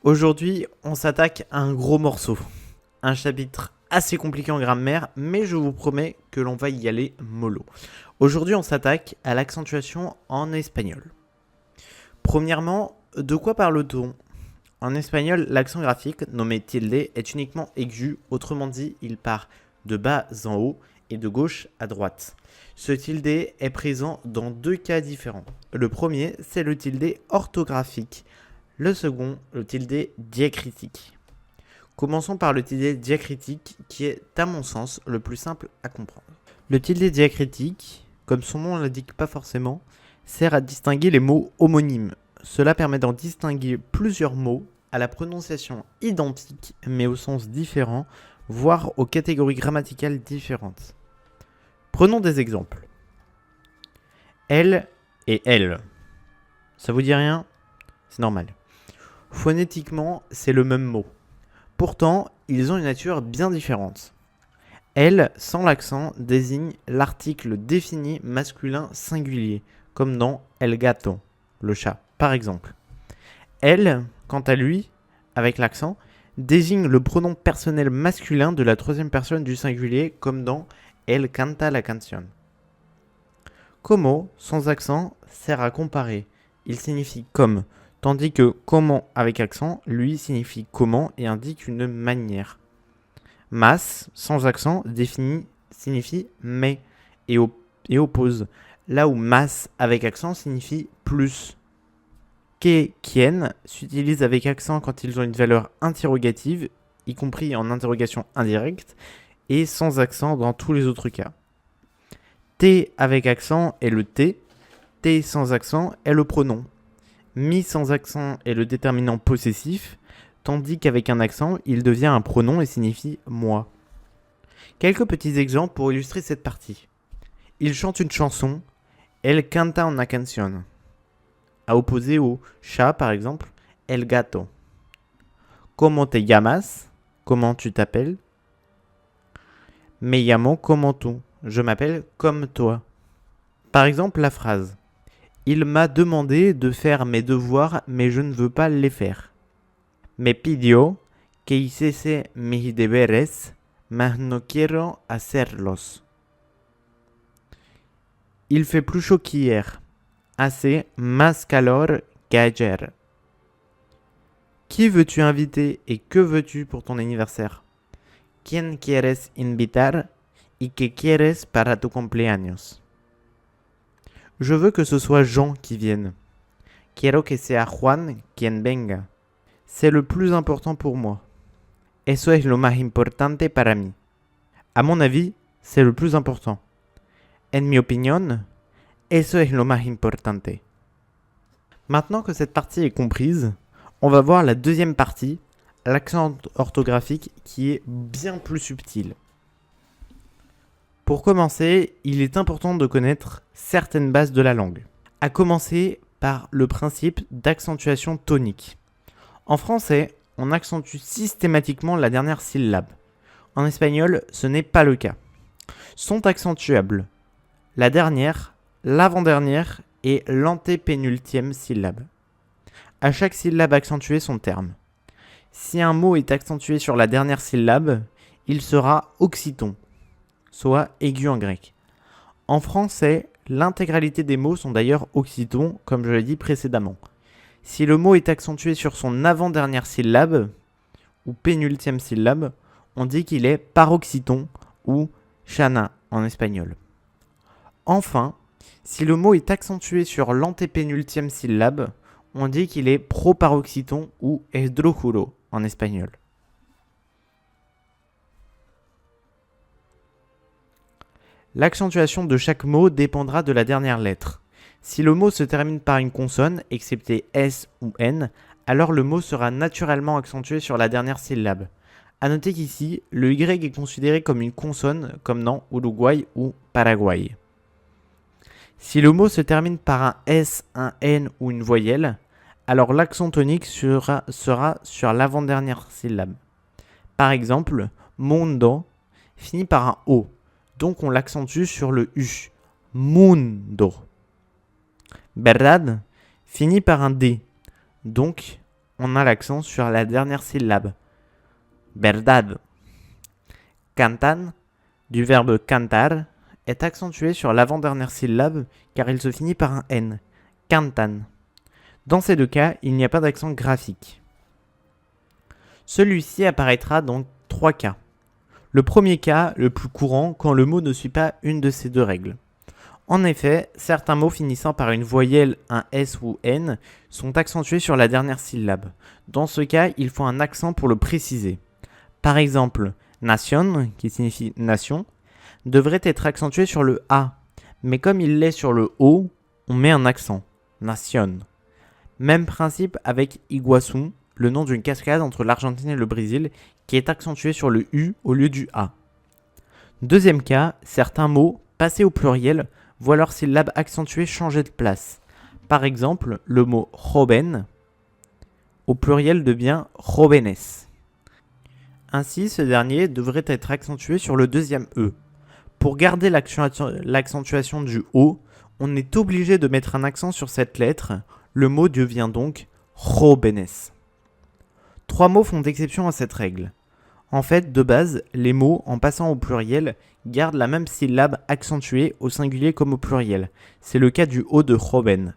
Aujourd'hui, on s'attaque à un gros morceau. Un chapitre assez compliqué en grammaire, mais je vous promets que l'on va y aller mollo. Aujourd'hui, on s'attaque à l'accentuation en espagnol. Premièrement, de quoi parle-t-on ? En espagnol, l'accent graphique, nommé tilde, est uniquement aigu, autrement dit, il part de bas en haut et de gauche à droite. Ce tilde est présent dans deux cas différents. Le premier, c'est le tilde orthographique. Le second, le tilde diacritique. Commençons par le tilde diacritique qui est, à mon sens, le plus simple à comprendre. Le tilde diacritique, comme son nom l'indique pas forcément, sert à distinguer les mots homonymes. Cela permet d'en distinguer plusieurs mots à la prononciation identique mais au sens différent, voire aux catégories grammaticales différentes. Prenons des exemples. Elle et elle. Ça vous dit rien ? C'est normal. Phonétiquement, c'est le même mot. Pourtant, ils ont une nature bien différente. Elle, sans l'accent, désigne l'article défini masculin singulier, comme dans el gato, le chat, par exemple. Elle, quant à lui, avec l'accent, désigne le pronom personnel masculin de la troisième personne du singulier, comme dans el canta la canción. Como, sans accent, sert à comparer. Il signifie comme, tandis que comment avec accent, lui signifie comment et indique une manière. Mas, sans accent, signifie mais et oppose, là où mas avec accent signifie plus. Que, quien s'utilise avec accent quand ils ont une valeur interrogative, y compris en interrogation indirecte, et sans accent dans tous les autres cas. T avec accent est le T, T sans accent est le pronom. Mi sans accent est le déterminant possessif, tandis qu'avec un accent, il devient un pronom et signifie moi. Quelques petits exemples pour illustrer cette partie. Il chante une chanson, elle canta una canción. À opposer au chat, par exemple, el gato. Como te llamas? Comment tu t'appelles? Me llamo como tú. Je m'appelle comme toi. Par exemple, la phrase. Il m'a demandé de faire mes devoirs, mais je ne veux pas les faire. Me pidió que hiciese mis deberes, mas no quiero hacerlos. Il fait plus chaud qu'hier. Hace más calor qu'ayer. Qui veux-tu inviter et que veux-tu pour ton anniversaire? ¿Quién quieres invitar y qué quieres para tu cumpleaños? Je veux que ce soit Jean qui vienne. Quiero que sea Juan quien venga. C'est le plus important pour moi. Eso es lo más importante para mí. À mon avis, c'est le plus important. En mi opinión, eso es lo más importante. Maintenant que cette partie est comprise, on va voir la deuxième partie, l'accent orthographique qui est bien plus subtil. Pour commencer, il est important de connaître certaines bases de la langue. À commencer par le principe d'accentuation tonique. En français, on accentue systématiquement la dernière syllabe. En espagnol, ce n'est pas le cas. Sont accentuables la dernière, l'avant-dernière et l'antépénultième syllabe. À chaque syllabe accentuée, son terme. Si un mot est accentué sur la dernière syllabe, il sera occiton, soit aigu en grec. En français, l'intégralité des mots sont d'ailleurs occitons, comme je l'ai dit précédemment. Si le mot est accentué sur son avant-dernière syllabe, ou pénultième syllabe, on dit qu'il est paroxyton, ou chana en espagnol. Enfin, si le mot est accentué sur l'antépénultième syllabe, on dit qu'il est proparoxyton ou esdrújulo en espagnol. L'accentuation de chaque mot dépendra de la dernière lettre. Si le mot se termine par une consonne, excepté S ou N, alors le mot sera naturellement accentué sur la dernière syllabe. A noter qu'ici, le Y est considéré comme une consonne, comme dans Uruguay ou Paraguay. Si le mot se termine par un S, un N ou une voyelle, alors l'accent tonique sera sur l'avant-dernière syllabe. Par exemple, mundo finit par un O, donc on l'accentue sur le U. Mundo. Verdad finit par un D, donc on a l'accent sur la dernière syllabe. Verdad. Cantan, du verbe cantar, est accentué sur l'avant-dernière syllabe car il se finit par un N. Cantan. Dans ces deux cas, il n'y a pas d'accent graphique. Celui-ci apparaîtra dans 3 cas. Le premier cas, le plus courant, quand le mot ne suit pas une de ces deux règles. En effet, certains mots finissant par une voyelle, un S ou N, sont accentués sur la dernière syllabe. Dans ce cas, il faut un accent pour le préciser. Par exemple, nation, qui signifie nation, devrait être accentué sur le A, mais comme il l'est sur le O, on met un accent. Nation. Même principe avec Iguaçu, le nom d'une cascade entre l'Argentine et le Brésil, qui est accentué sur le U au lieu du A. Deuxième cas, certains mots, passés au pluriel, voient leur syllabe accentuée changer de place. Par exemple, le mot joven, au pluriel devient jóvenes. Ainsi, ce dernier devrait être accentué sur le deuxième E. Pour garder l'accentuation du O, on est obligé de mettre un accent sur cette lettre. Le mot devient donc jóvenes. 3 mots font exception à cette règle. En fait, de base, les mots, en passant au pluriel, gardent la même syllabe accentuée au singulier comme au pluriel. C'est le cas du O de joven.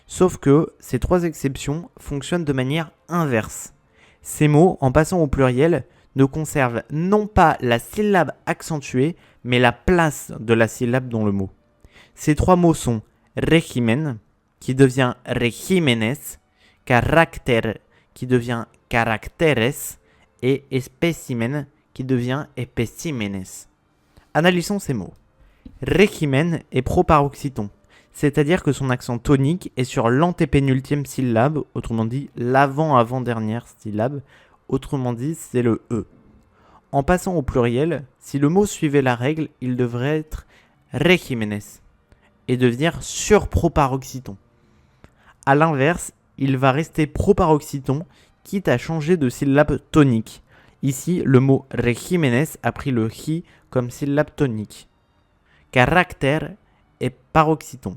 Sauf que ces 3 exceptions fonctionnent de manière inverse. Ces mots, en passant au pluriel, ne conservent non pas la syllabe accentuée, mais la place de la syllabe dans le mot. Ces 3 mots sont régimen, qui devient regímenes, caractère, qui devient caracteres, et espécimen, qui devient espécimenes. Analysons ces mots. Régimen est proparoxyton, c'est-à-dire que son accent tonique est sur l'antépénultième syllabe, autrement dit l'avant-avant-dernière syllabe, autrement dit c'est le E. En passant au pluriel, si le mot suivait la règle, il devrait être regímenes et devenir surproparoxyton. A l'inverse, il va rester proparoxyton, quitte à changer de syllabe tonique. Ici, le mot regímenes a pris le ri comme syllabe tonique. Caractère est paroxyton.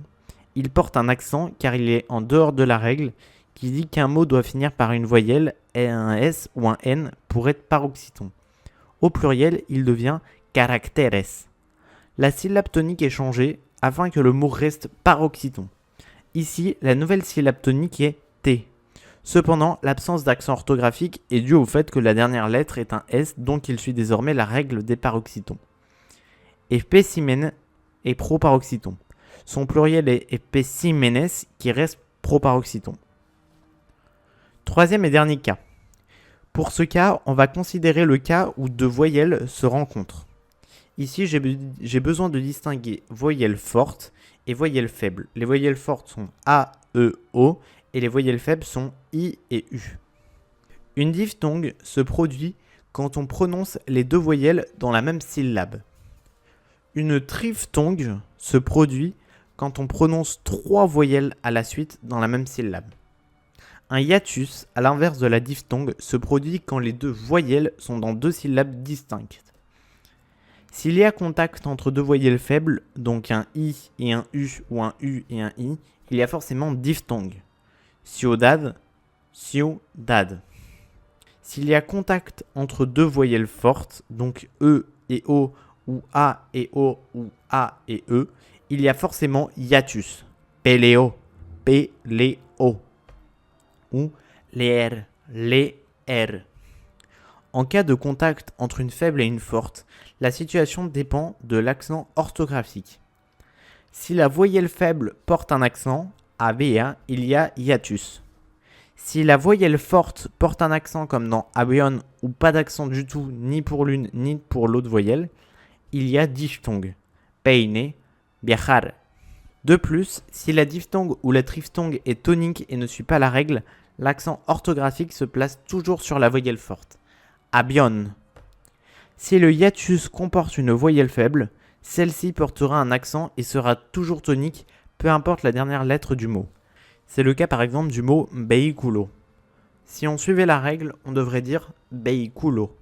Il porte un accent car il est en dehors de la règle qui dit qu'un mot doit finir par une voyelle, un S ou un N pour être paroxyton. Au pluriel, il devient caracteres. La syllabe tonique est changée afin que le mot reste paroxyton. Ici, la nouvelle syllabe tonique est T. Cependant, l'absence d'accent orthographique est due au fait que la dernière lettre est un S, donc il suit désormais la règle des paroxytons. Espécimen est proparoxyton. Son pluriel est espécimenes qui reste proparoxyton. Troisième et dernier cas. Pour ce cas, on va considérer le cas où 2 voyelles se rencontrent. Ici, j'ai besoin de distinguer voyelles fortes et voyelles faibles. Les voyelles fortes sont A, E, O et les voyelles faibles sont I et U. Une diphtongue se produit quand on prononce les 2 voyelles dans la même syllabe. Une triphtongue se produit quand on prononce 3 voyelles à la suite dans la même syllabe. Un hiatus, à l'inverse de la diphtongue, se produit quand les 2 voyelles sont dans 2 syllabes distinctes. S'il y a contact entre 2 voyelles faibles, donc un I et un U ou un U et un I, il y a forcément diphtongue. Ciudad, ciudad. S'il y a contact entre 2 voyelles fortes, donc E et O ou A et O ou A et E, il y a forcément hiatus. Peleo, peleo. Ou les R. En cas de contact entre une faible et une forte, la situation dépend de l'accent orthographique. Si la voyelle faible porte un accent, ABA, il y a hiatus. Si la voyelle forte porte un accent comme dans avion ou pas d'accent du tout ni pour l'une ni pour l'autre voyelle, il y a diphtongue. Peine, viajar. De plus, si la diphtongue ou la triphtongue est tonique et ne suit pas la règle, l'accent orthographique se place toujours sur la voyelle forte. Avion. Si le hiatus comporte une voyelle faible, celle-ci portera un accent et sera toujours tonique, peu importe la dernière lettre du mot. C'est le cas par exemple du mot vehículo. Si on suivait la règle, on devrait dire vehículo.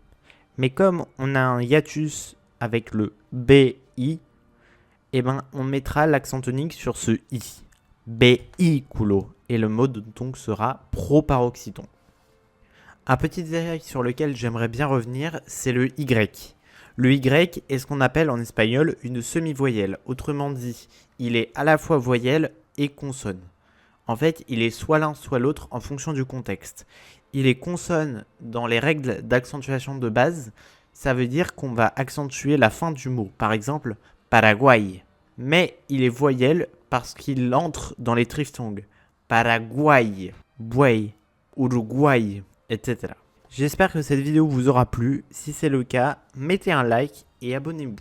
Mais comme on a un hiatus avec le BI, on mettra l'accent tonique sur ce I. Vehículo. Et le mot donc sera proparoxyton. Un petit détail sur lequel j'aimerais bien revenir, c'est le Y. Le Y est ce qu'on appelle en espagnol une semi-voyelle. Autrement dit, il est à la fois voyelle et consonne. En fait, il est soit l'un soit l'autre en fonction du contexte. Il est consonne dans les règles d'accentuation de base. Ça veut dire qu'on va accentuer la fin du mot. Par exemple, Paraguay. Mais il est voyelle parce qu'il entre dans les triphtongues. Paraguay, Buey, Uruguay, etc. J'espère que cette vidéo vous aura plu. Si c'est le cas, mettez un like et abonnez-vous.